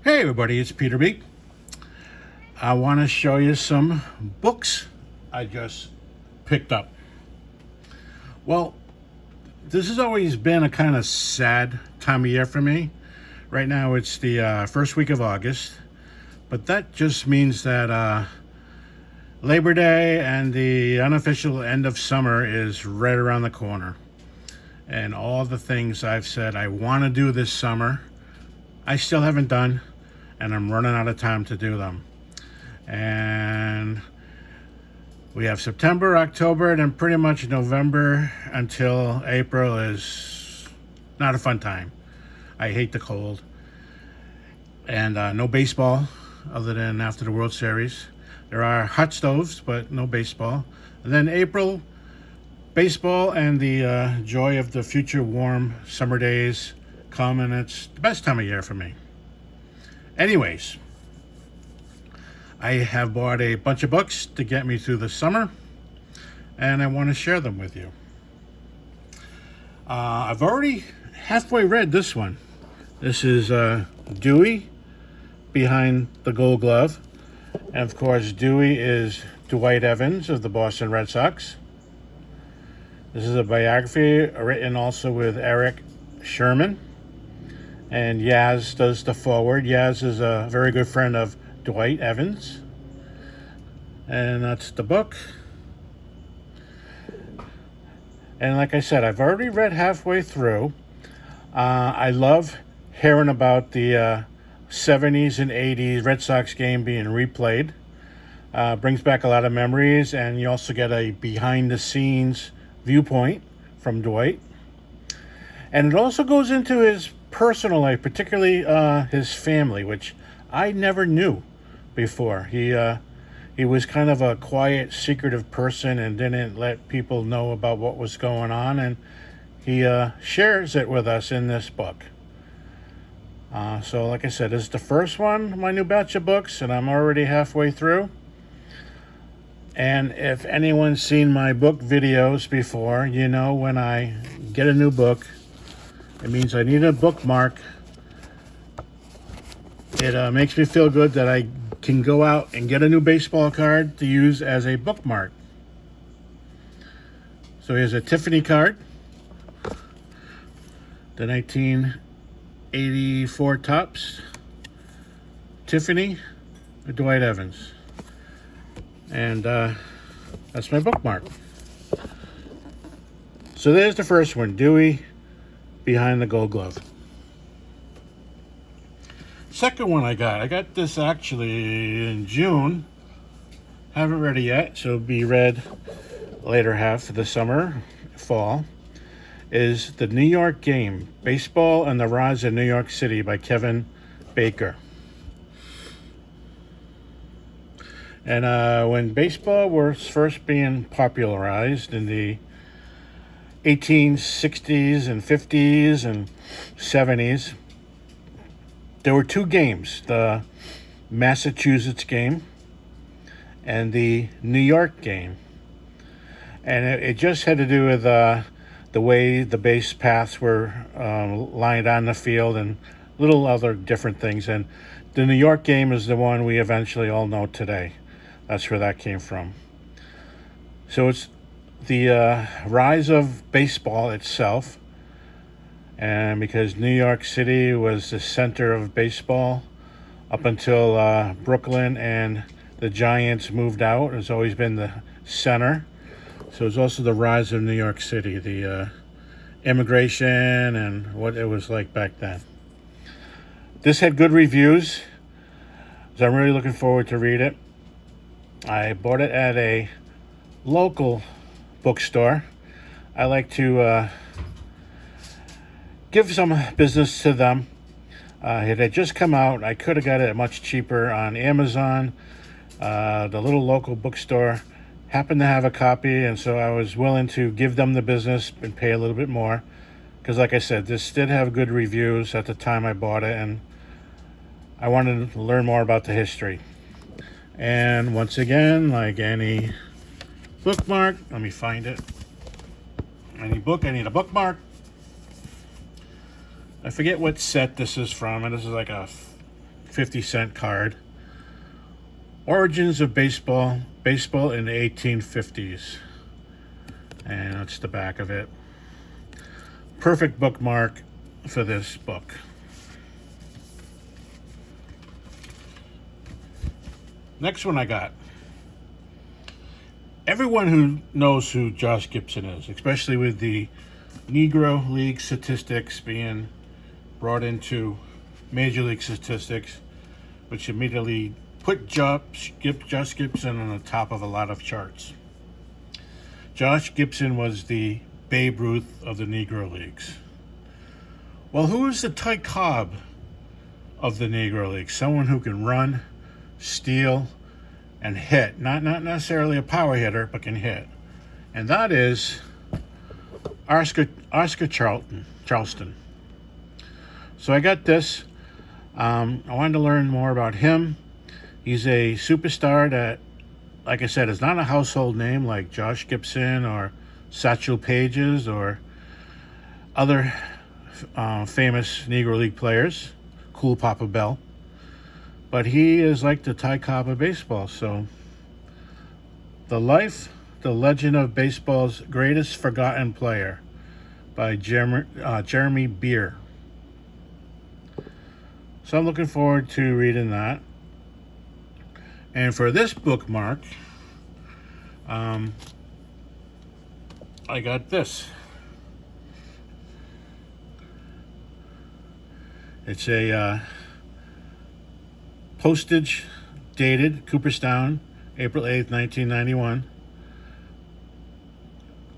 Hey everybody, it's Peter B. I want to show you some books I just picked up. Well, this has always been a kind of sad time of year for me. Right now it's the first week of August, but that just means that Labor Day and the unofficial end of summer is right around the corner. And all the things I've said I want to do this summer, I still haven't done, and I'm running out of time to do them. And we have September, October, and then pretty much November until April is not a fun time. I hate the cold. And no baseball other than after the World Series. There are hot stoves, but no baseball. And then April, baseball and the joy of the future warm summer days come, and it's the best time of year for me. Anyways, I have bought a bunch of books to get me through the summer, and I want to share them with you. I've already halfway read this one. This is Dewey, Behind the Gold Glove. And of course, Dewey is Dwight Evans of the Boston Red Sox. This is a biography written also with Eric Sherman. And Yaz does the foreword. Yaz is a very good friend of Dwight Evans. And that's the book. And like I said, I've already read halfway through. I love hearing about the 70s and 80s Red Sox game being replayed. Brings back a lot of memories, and you also get a behind-the-scenes viewpoint from Dwight. And it also goes into his personal life, particularly his family, which I never knew before. He was kind of a quiet, secretive person and didn't let people know about what was going on, and he shares it with us in this book. So like I said, this is the first one of my new batch of books, and I'm already halfway through. And if anyone's seen my book videos before, you know when I get a new book, it means I need a bookmark. It makes me feel good that I can go out and get a new baseball card to use as a bookmark. So here's a Tiffany card. The 1984 Topps Tiffany with Dwight Evans. And that's my bookmark. So there's the first one, Dewey, Behind the Gold Glove. Second one I got this actually in June. Haven't read it yet, so it'll be read later half of the summer, fall. Is The New York Game, Baseball and the Rise of New York City by Kevin Baker. And when baseball was first being popularized in the 1860s and 50s and 70s, there were two games, the Massachusetts game and the New York game. And it just had to do with the way the base paths were lined on the field and little other different things. And the New York game is the one we eventually all know today. That's where that came from. So it's the rise of baseball itself, and because New York City was the center of baseball up until Brooklyn and the Giants moved out, it's always been the center. So it's also the rise of New York City, the immigration and what it was like back then. This had good reviews, so I'm really looking forward to read it. I bought it at a local bookstore. I like to give some business to them. It had just come out. I could have got it much cheaper on Amazon. The little local bookstore happened to have a copy, and so I was willing to give them the business and pay a little bit more. Because like I said, this did have good reviews at the time I bought it, and I wanted to learn more about the history. And once again, like any bookmark, let me find it. Any book, I need a bookmark. I forget what set this is from, and this is like a 50-cent card. Origins of Baseball, Baseball in the 1850s. And that's the back of it. Perfect bookmark for this book. Next one I got. Everyone who knows who Josh Gibson is, especially with the Negro League statistics being brought into Major League statistics, which immediately put Josh Gibson on the top of a lot of charts. Josh Gibson was the Babe Ruth of the Negro Leagues. Well, who is the Ty Cobb of the Negro League? Someone who can run, steal, and hit. Not necessarily a power hitter, but can hit. And that is Oscar Charleston. So I got this. I wanted to learn more about him. He's a superstar that, like I said, is not a household name like Josh Gibson or Satchel Pages or other famous Negro League players, Cool Papa Bell. But he is like the Ty Cobb of baseball. So, The Life, the Legend of Baseball's Greatest Forgotten Player by Jeremy Beer. So I'm looking forward to reading that. And for this bookmark, I got this. It's a postage dated Cooperstown, April 8th, 1991.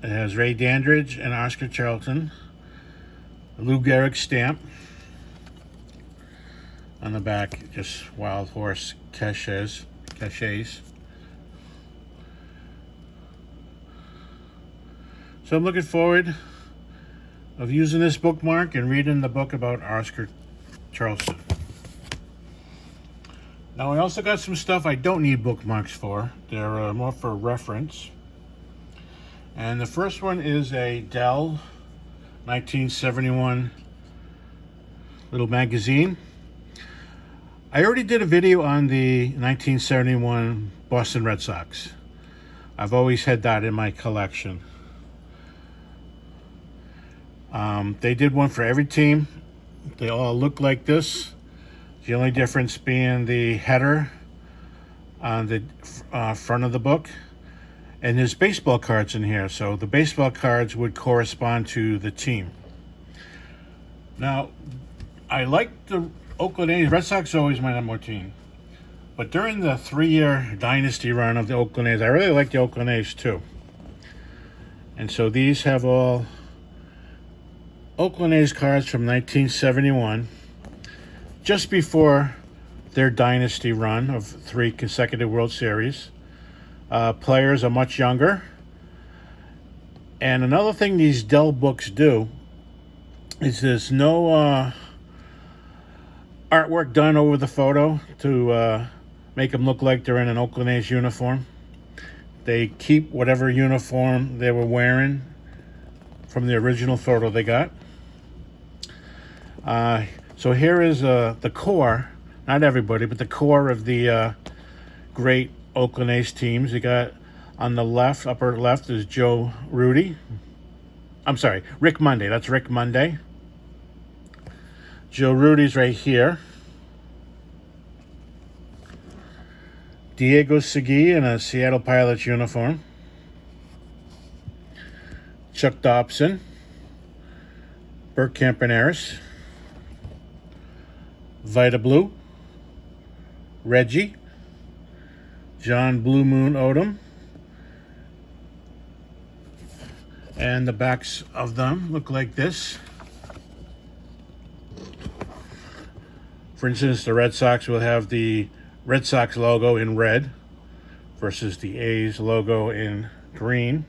It has Ray Dandridge and Oscar Charlton, a Lou Gehrig stamp. On the back, just Wild Horse cachets. So I'm looking forward of using this bookmark and reading the book about Oscar Charleston. Now I also got some stuff I don't need bookmarks for. They're more for reference. And the first one is a Dell 1971 little magazine. I already did a video on the 1971 Boston Red Sox. I've always had that in my collection. They did one for every team. They all look like this. The only difference being the header on the front of the book. And there's baseball cards in here. So the baseball cards would correspond to the team. Now, I like the Oakland A's. Red Sox are always my number one team. But during the 3-year dynasty run of the Oakland A's, I really like the Oakland A's too. And so these have all Oakland A's cards from 1971, just before their dynasty run of 3 consecutive World Series. Players are much younger. And another thing these Dell books do is there's no artwork done over the photo to make them look like they're in an Oakland A's uniform. They keep whatever uniform they were wearing from the original photo they got. So here is the core, not everybody, but the core of the great Oakland A's teams. You got on the left, upper left, is Rick Monday. That's Rick Monday. Joe Rudy's right here. Diego Segui in a Seattle Pilots uniform. Chuck Dobson. Burt Campaneris. Vita Blue. Reggie. John Blue Moon Odom. And the backs of them look like this. For instance, the Red Sox will have the Red Sox logo in red versus the A's logo in green.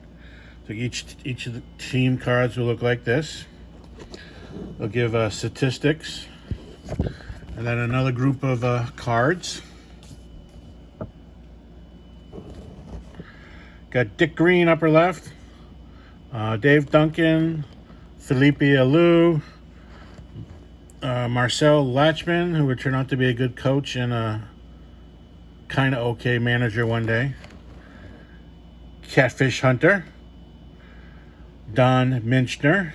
So each of the team cards will look like this. They'll give statistics. And then another group of cards. Got Dick Green upper left. Dave Duncan. Felipe Alou. Marcel Lachman, who would turn out to be a good coach and a kind of okay manager one day. Catfish Hunter. Don Minchner.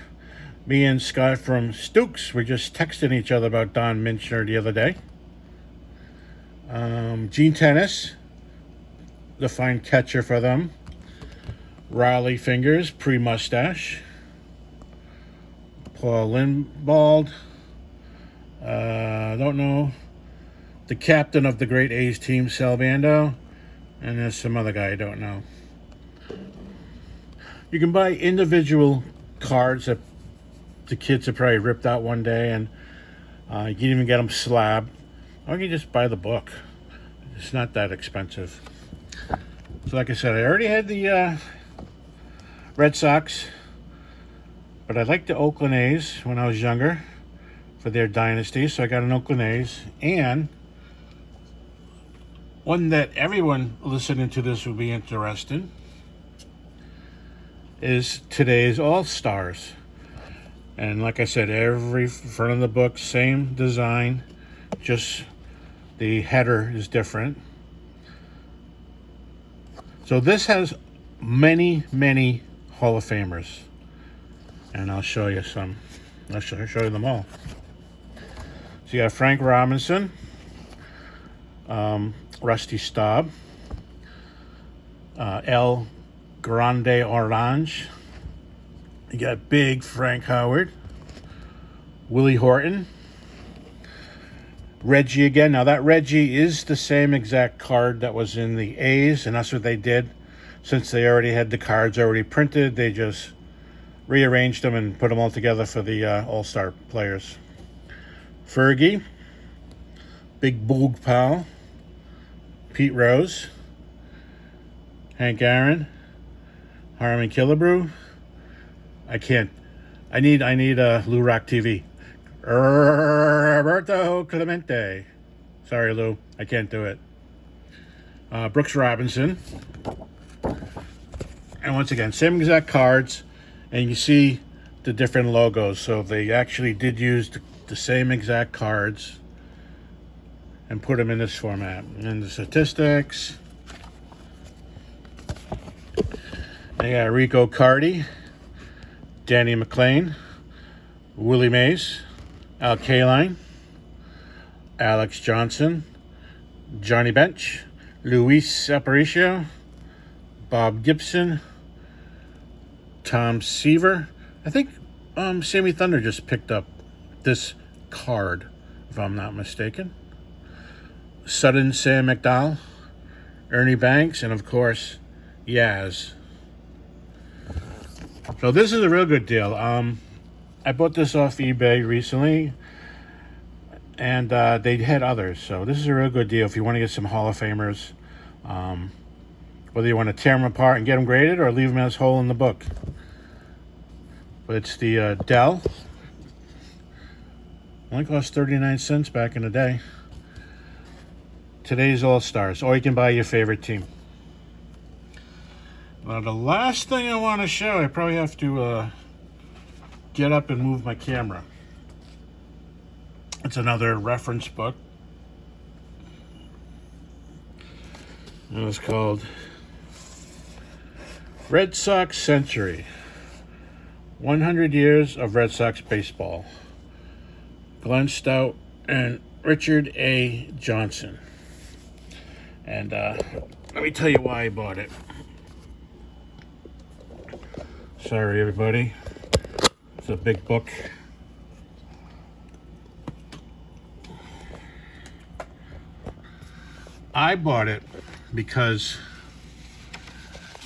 Me and Scott from Stooks were just texting each other about Don Minchner the other day. Gene Tennis, the fine catcher for them. Riley Fingers, pre-mustache. Paul Lindbald. I don't know. The captain of the great A's team, Sal Bando. And there's some other guy I don't know. You can buy individual cards that the kids have probably ripped out one day, and you can even get them slabbed. Or you can just buy the book. It's not that expensive. So like I said, I already had the Red Sox, but I liked the Oakland A's when I was younger for their dynasty, so I got an Oakland A's. And one that everyone listening to this will be interested in is today's All-Stars. And like I said, every front of the book, same design, just the header is different. So this has many, many Hall of Famers. And I'll show you some. I'll show you them all. So you got Frank Robinson, Rusty Staub, El Grande Orange. You got Big Frank Howard, Willie Horton, Reggie again. Now that Reggie is the same exact card that was in the A's, and that's what they did. Since they already had the cards already printed, they just rearranged them and put them all together for the All-Star players. Fergie, Big Boog Powell, Pete Rose, Hank Aaron, Harmon Killebrew. I need Lou Rock TV. Roberto Clemente. Sorry, Lou. I can't do it. Brooks Robinson. And once again, same exact cards. And you see the different logos. So they actually did use the same exact cards and put them in this format. And the statistics. They got Rico Cardi, Danny McClain, Willie Mays, Al Kaline, Alex Johnson, Johnny Bench, Luis Aparicio, Bob Gibson, Tom Seaver. I think Sammy Thunder just picked up this card, if I'm not mistaken. Sudden Sam McDowell, Ernie Banks, and of course, Yaz. So this is a real good deal. I bought this off eBay recently, and they had others. So this is a real good deal if you want to get some Hall of Famers. Whether you want to tear them apart and get them graded or leave them as whole in the book. But it's the Dell. Only cost 39 cents back in the day. Today's All-Stars. Or you can buy your favorite team. Now the last thing I want to show, I probably have to get up and move my camera. It's another reference book. And it's called Red Sox Century. 100 Years of Red Sox Baseball. Glenn Stout and Richard A. Johnson. And let me tell you why I bought it. Sorry, everybody. It's a big book. I bought it because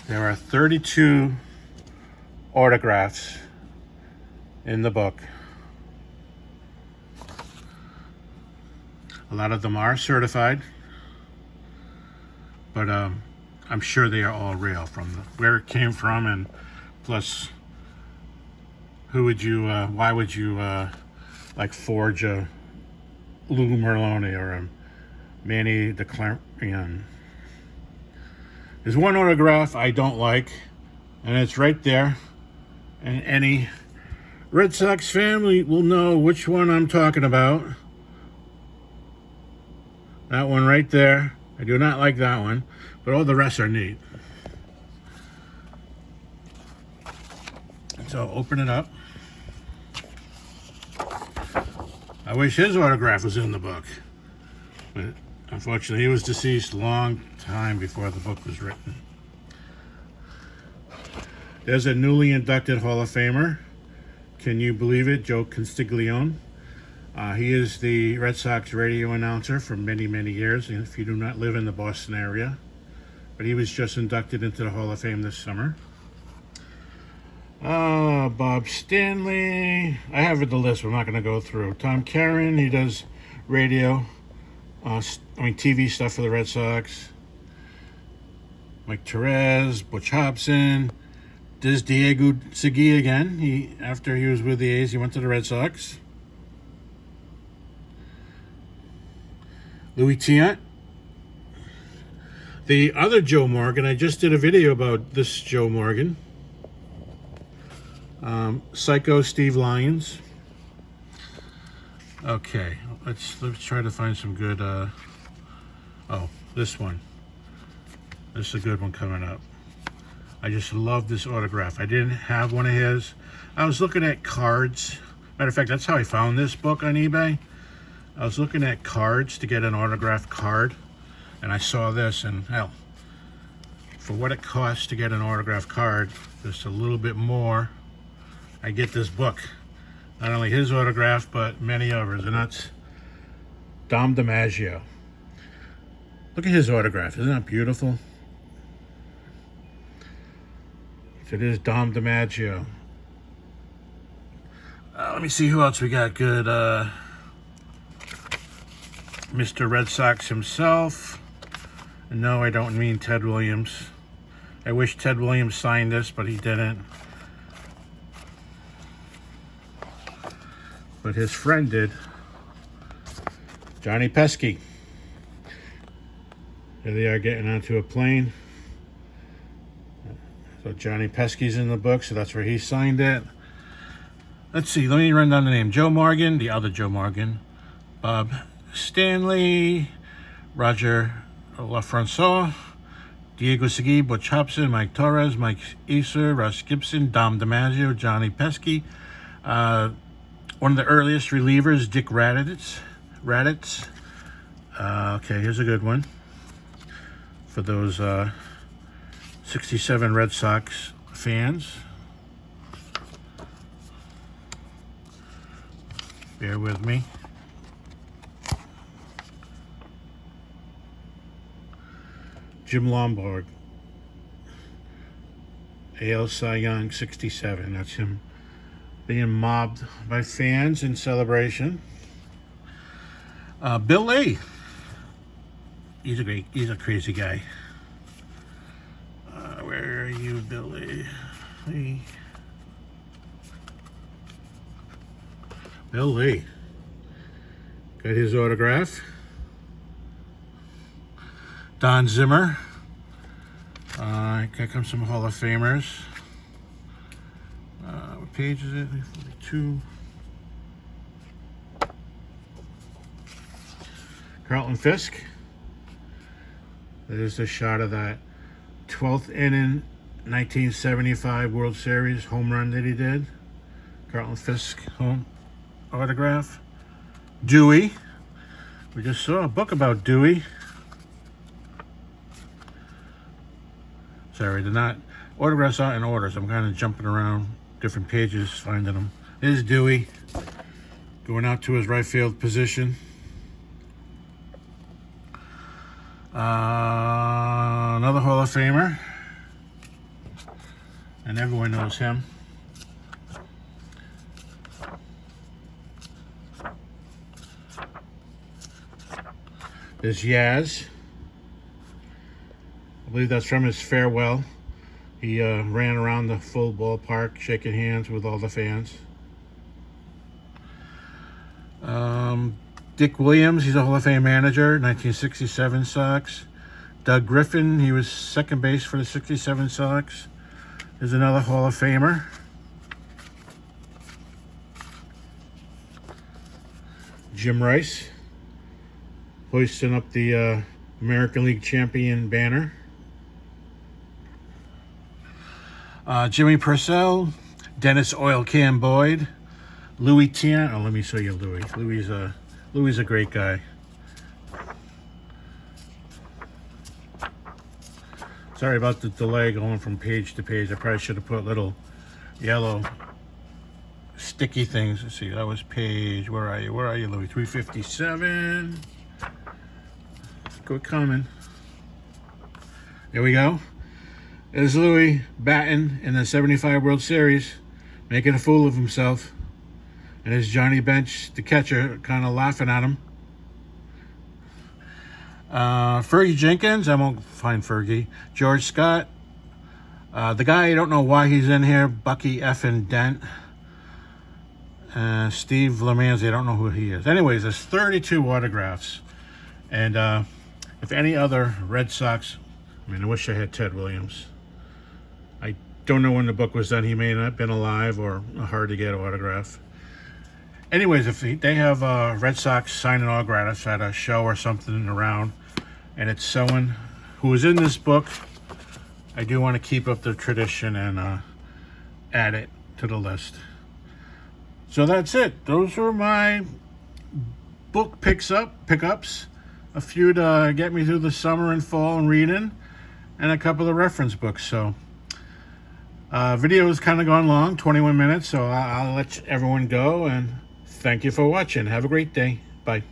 there are 32 autographs in the book. A lot of them are certified, but I'm sure they are all real from where it came from, and plus, why would you like forge a Lou Merlone or a Manny DeClarion? There's one autograph I don't like, and it's right there in any Red Sox family will know which one I'm talking about. That one right there. I do not like that one, but all the rest are neat. So open it up. I wish his autograph was in the book, but unfortunately he was deceased a long time before the book was written. There's a newly inducted Hall of Famer. Can you believe it? Joe Constiglione. He is the Red Sox radio announcer for many, many years, if you do not live in the Boston area. But he was just inducted into the Hall of Fame this summer. Bob Stanley. I have the list, but I'm not going to go through. Tom Caron, he does radio, TV stuff for the Red Sox. Mike Torres, Butch Hobson. This Diego Segui again. After he was with the A's, he went to the Red Sox. Louis Tiant. The other Joe Morgan, I just did a video about this Joe Morgan. Psycho Steve Lyons. Okay, let's try to find some good. Oh, this one. This is a good one coming up. I just love this autograph. I didn't have one of his. I was looking at cards. Matter of fact, that's how I found this book on eBay. I was looking at cards to get an autographed card, and I saw this, and hell, for what it costs to get an autographed card, just a little bit more, I get this book. Not only his autograph, but many others, and that's Dom DiMaggio. Look at his autograph. Isn't that beautiful? So it is Dom DiMaggio. Let me see who else we got good. Mr. Red Sox himself. No, I don't mean Ted Williams. I wish Ted Williams signed this, but he didn't. But his friend did. Johnny Pesky. Here they are getting onto a plane. So Johnny Pesky's in the book, so that's where he signed it. Let's see, let me run down the name. Joe Morgan, the other Joe Morgan. Bob Stanley, Roger LaFrancois, Diego Segui, Butch Hobson, Mike Torres, Mike Easer, Russ Gibson, Dom DiMaggio, Johnny Pesky. One of the earliest relievers, Dick Raditz. Okay, here's a good one. For those 67 Red Sox fans. Bear with me. Jim Lombard. AL Cy Young 67. That's him being mobbed by fans in celebration. Bill Lee. He's a crazy guy. Where are you, Billy? Bill Lee. Got his autograph. Don Zimmer. Here comes some Hall of Famers. What page is it? 42. Carlton Fisk. There's a shot of that 12th inning 1975 World Series home run that he did. Carlton Fisk home autograph. Dewey. We just saw a book about Dewey. Sorry, they're not autographs out in order, so I'm kind of jumping around different pages finding them. There's Dewey going out to his right field position. Another Hall of Famer, and everyone knows him. There's Yaz. I believe that's from his farewell. He ran around the full ballpark shaking hands with all the fans. Dick Williams, he's a Hall of Fame manager, 1967 Sox. Doug Griffin, he was second base for the 67 Sox. There's another Hall of Famer. Jim Rice hoisting up the American League champion banner. Jimmy Purcell, Dennis Oil Can Boyd, Louis Tian. Oh, let me show you Louis. Louis a great guy. Sorry about the delay going from page to page. I probably should have put little yellow sticky things. Let's see, that was page, where are you, Louis? 357. Good coming. There we go. There's Louis batting in the 75 World Series, making a fool of himself. And there's Johnny Bench, the catcher, kind of laughing at him. Fergie Jenkins, I won't find Fergie. George Scott. The guy, I don't know why he's in here, Bucky effing Dent. Steve Lemanzi, I don't know who he is. Anyways, there's 32 autographs. And if any other Red Sox, I mean, I wish I had Ted Williams. I don't know when the book was done. He may not have been alive or a hard to get autograph. Anyways, if they have Red Sox signing autographs at a show or something around, and it's someone who is in this book, I do want to keep up the tradition and add it to the list. So that's it. Those are my book pickups. A few to get me through the summer and fall and reading, and a couple of reference books. So video has kind of gone long, 21 minutes, so I'll let everyone go, and thank you for watching. Have a great day. Bye.